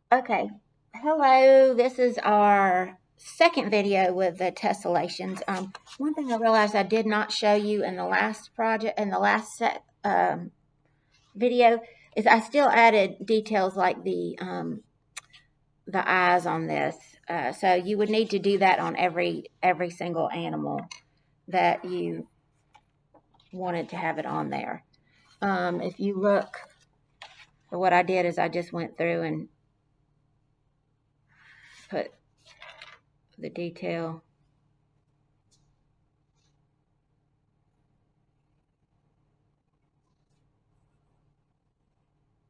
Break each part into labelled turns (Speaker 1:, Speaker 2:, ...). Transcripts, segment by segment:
Speaker 1: Okay, hello. This is our second video with the tessellations. One thing I realized I did not show you in the last project, in the last video, is I still added details like the eyes on this. So you would need to do that on every single animal that you wanted to have it on there. If you look, what I did is I just went through and put the detail.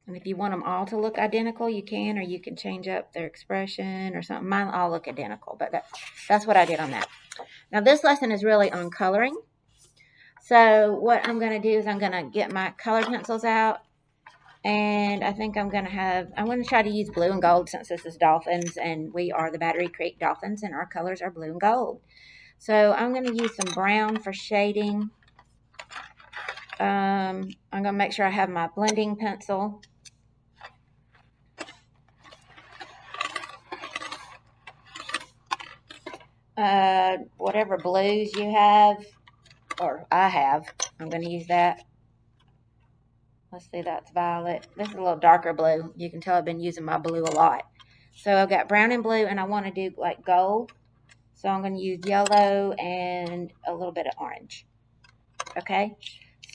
Speaker 1: And if you want them all to look identical, you can, or you can change up their expression or something. Mine all look identical, but that's what I did on that. Now this lesson is really on coloring. So what I'm going to do is I'm going to get my color pencils out, and I think I'm going to try to use blue and gold since this is Dolphins, and we are the Battery Creek Dolphins, and our colors are blue and gold. So I'm going to use some brown for shading. I'm going to make sure I have my blending pencil. Whatever blues you have, or I have, I'm going to use that. Let's see, that's violet. This is a little darker blue. You can tell I've been using my blue a lot. So I've got brown and blue, and I want to do like gold. So I'm going to use yellow and a little bit of orange, okay,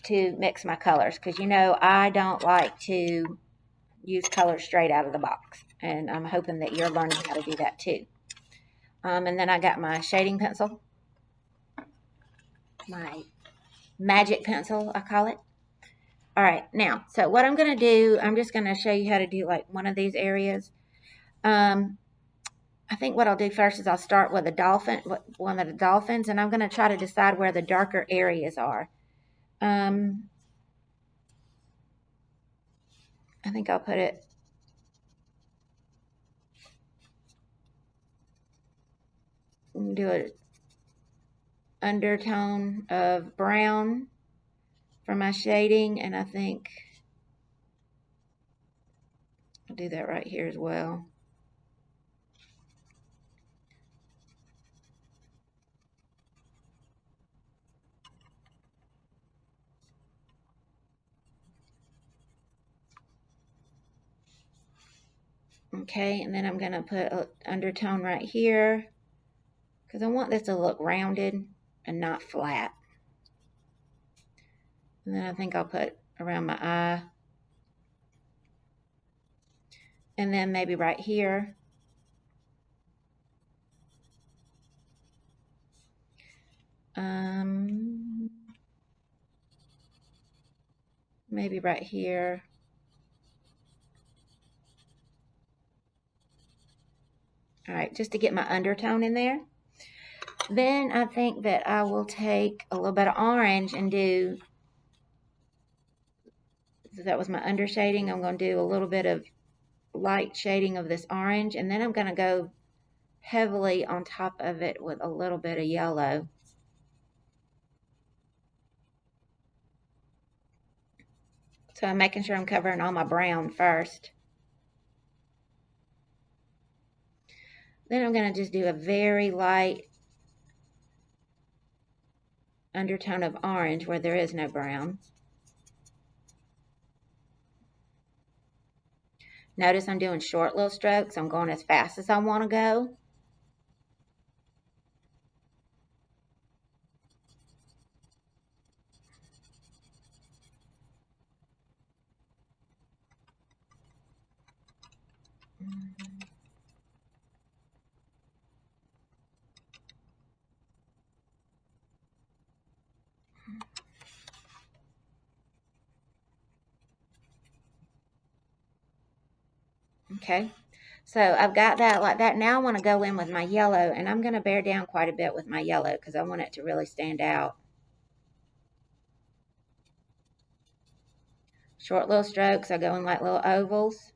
Speaker 1: to mix my colors. Because, you know, I don't like to use colors straight out of the box. And I'm hoping that you're learning how to do that too. And then I got my shading pencil, my magic pencil, I call it. All right, now, so what I'm going to do, I'm just going to show you how to do like one of these areas. I think what I'll do first is I'll start with a dolphin, one of the dolphins, and I'm going to try to decide where the darker areas are. I think I'll put it do an undertone of brown for my shading, and I think I'll do that right here as well. Okay, and then I'm going to put an undertone right here because I want this to look rounded and not flat. And then I think I'll put around my eye. And then maybe right here. Maybe right here. All right, just to get my undertone in there. Then I think that I will take a little bit of orange and do, so that was my undershading. I'm going to do a little bit of light shading of this orange, and then I'm going to go heavily on top of it with a little bit of yellow. So I'm making sure I'm covering all my brown first. Then I'm going to just do a very light undertone of orange where there is no brown. Notice I'm doing short little strokes. I'm going as fast as I want to go. Okay, so I've got that like that. Now I want to go in with my yellow, and I'm going to bear down quite a bit with my yellow because I want it to really stand out. Short little strokes. I go in like little ovals.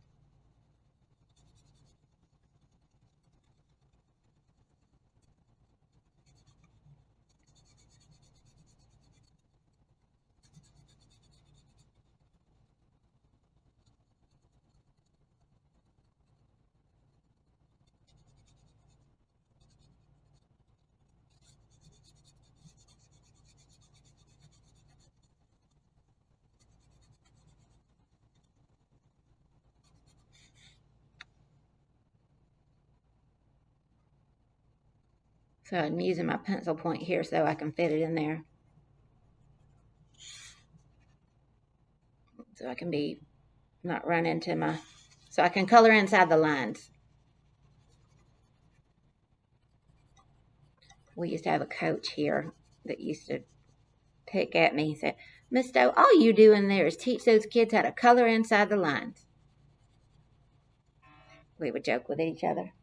Speaker 1: So I'm using my pencil point here so I can fit it in there. So I can be not run into my, so I can color inside the lines. We used to have a coach here that used to pick at me and said, "Miss Stowe, all you do in there is teach those kids how to color inside the lines." We would joke with each other.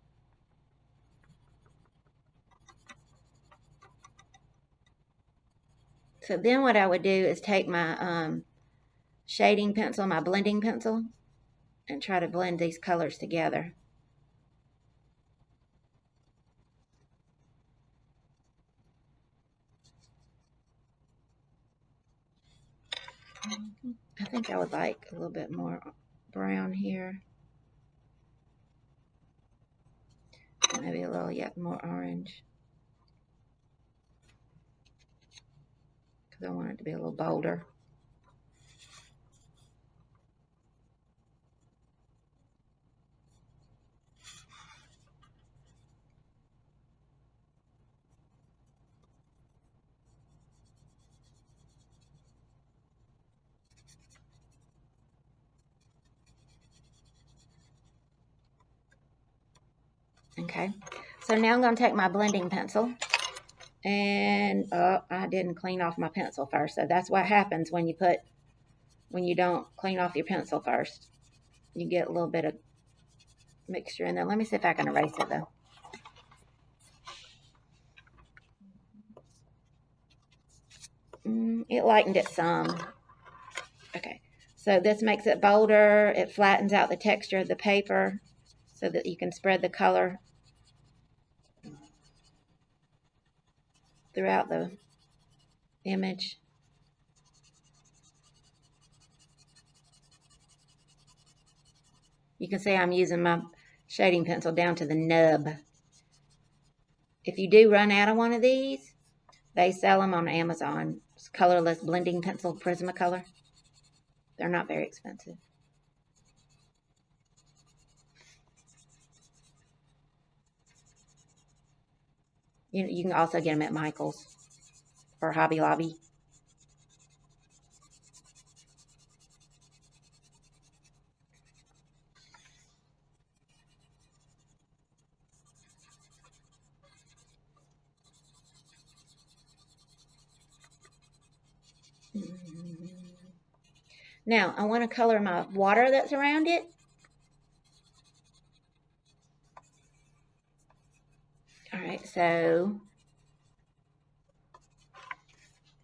Speaker 1: So then what I would do is take my shading pencil, my blending pencil, and try to blend these colors together. I think I would like a little bit more brown here. Maybe a little yet more orange. Because I want it to be a little bolder. Okay, so now I'm going to take my blending pencil and I didn't clean off my pencil first. So that's what happens when you don't clean off your pencil first. You get a little bit of mixture in there. Let me see if I can erase it though. It lightened it some. Okay, so this makes it bolder. It flattens out the texture of the paper so that you can spread the color throughout the image. You can see I'm using my shading pencil down to the nub. If you do run out of one of these, they sell them on Amazon. It's colorless blending pencil, Prismacolor. They're not very expensive. You can also get them at Michael's or Hobby Lobby. Now, I want to color my water that's around it. All right, so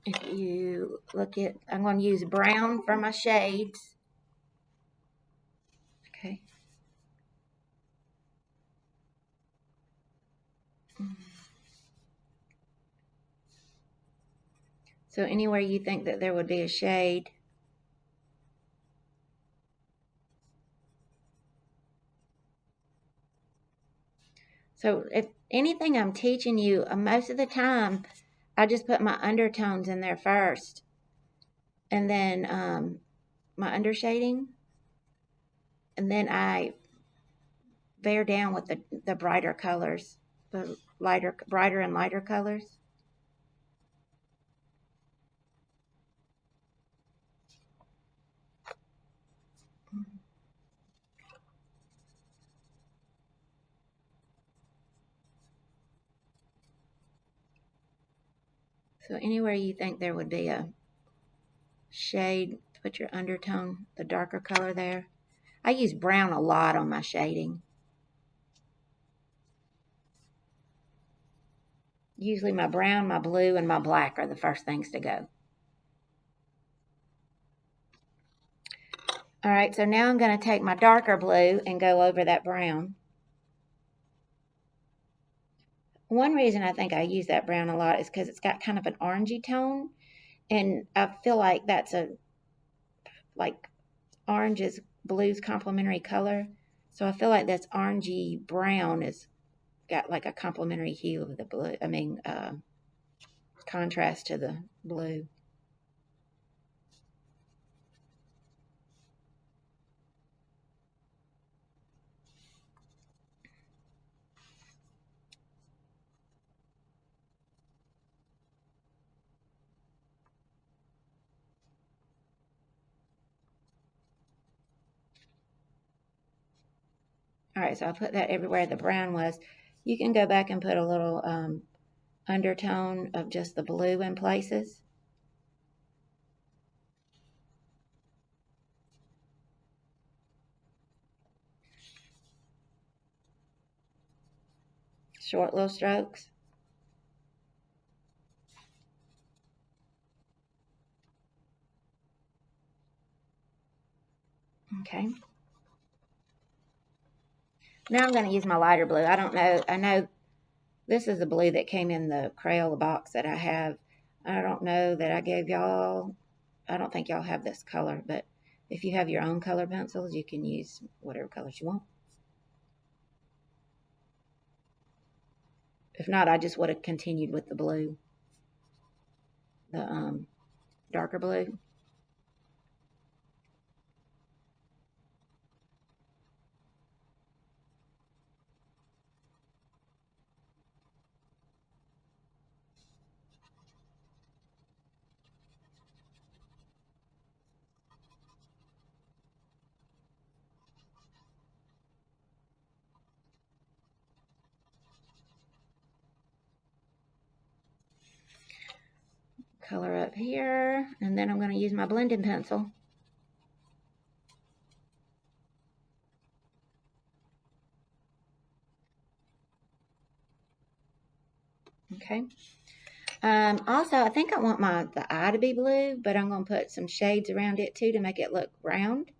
Speaker 1: if you look at, I'm going to use brown for my shades. Okay. So anywhere you think that there would be a shade, so if anything I'm teaching you, most of the time, I just put my undertones in there first. And then my undershading. And then I bear down with the brighter colors, the brighter and lighter colors. So anywhere you think there would be a shade, put your undertone, the darker color there. I use brown a lot on my shading. Usually my brown, my blue, and my black are the first things to go. All right, so now I'm going to take my darker blue and go over that brown. One reason I think I use that brown a lot is because it's got kind of an orangey tone. And I feel like that's like orange is blue's complementary color. So I feel like that's orangey brown has got like a complementary hue of the blue. Contrast to the blue. Alright, so I put that everywhere the brown was. You can go back and put a little undertone of just the blue in places. Short little strokes. Okay. Now I'm going to use my lighter blue. I don't know. I know this is the blue that came in the Crayola box that I have. I don't know that I gave y'all. I don't think y'all have this color, but if you have your own color pencils, you can use whatever colors you want. If not, I just would have continued with the blue, the darker blue. Color up here, and then I'm going to use my blending pencil. Okay. Also, I think I want the eye to be blue, but I'm going to put some shades around it too to make it look round.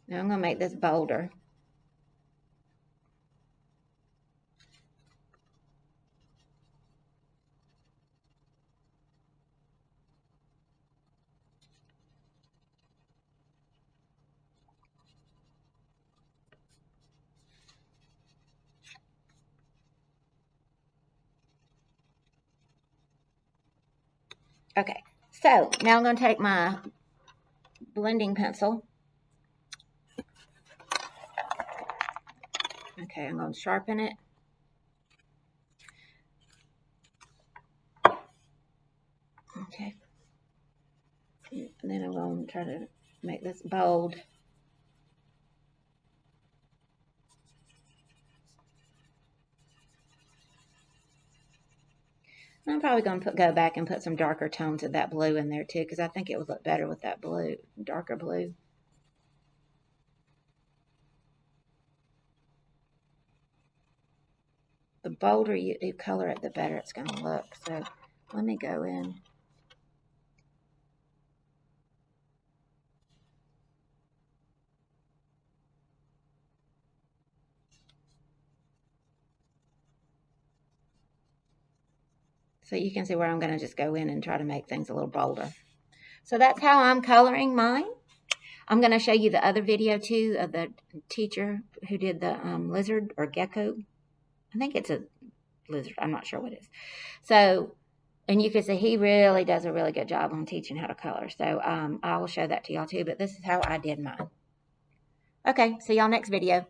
Speaker 1: Now I'm going to make this bolder. Okay, so now I'm going to take my blending pencil. Okay, I'm going to sharpen it. Okay. And then I'm going to try to make this bold. I'm probably going to go back and put some darker tones of that blue in there too, because I think it would look better with that blue, darker blue. The bolder you color it, the better it's going to look. So let me go in. So you can see where I'm going to just go in and try to make things a little bolder. So that's how I'm coloring mine. I'm going to show you the other video too of the teacher who did the lizard or gecko. I think it's a lizard. I'm not sure what it is. So, and you can see he really does a really good job on teaching how to color. So I will show that to y'all too, but this is how I did mine. Okay, see y'all next video.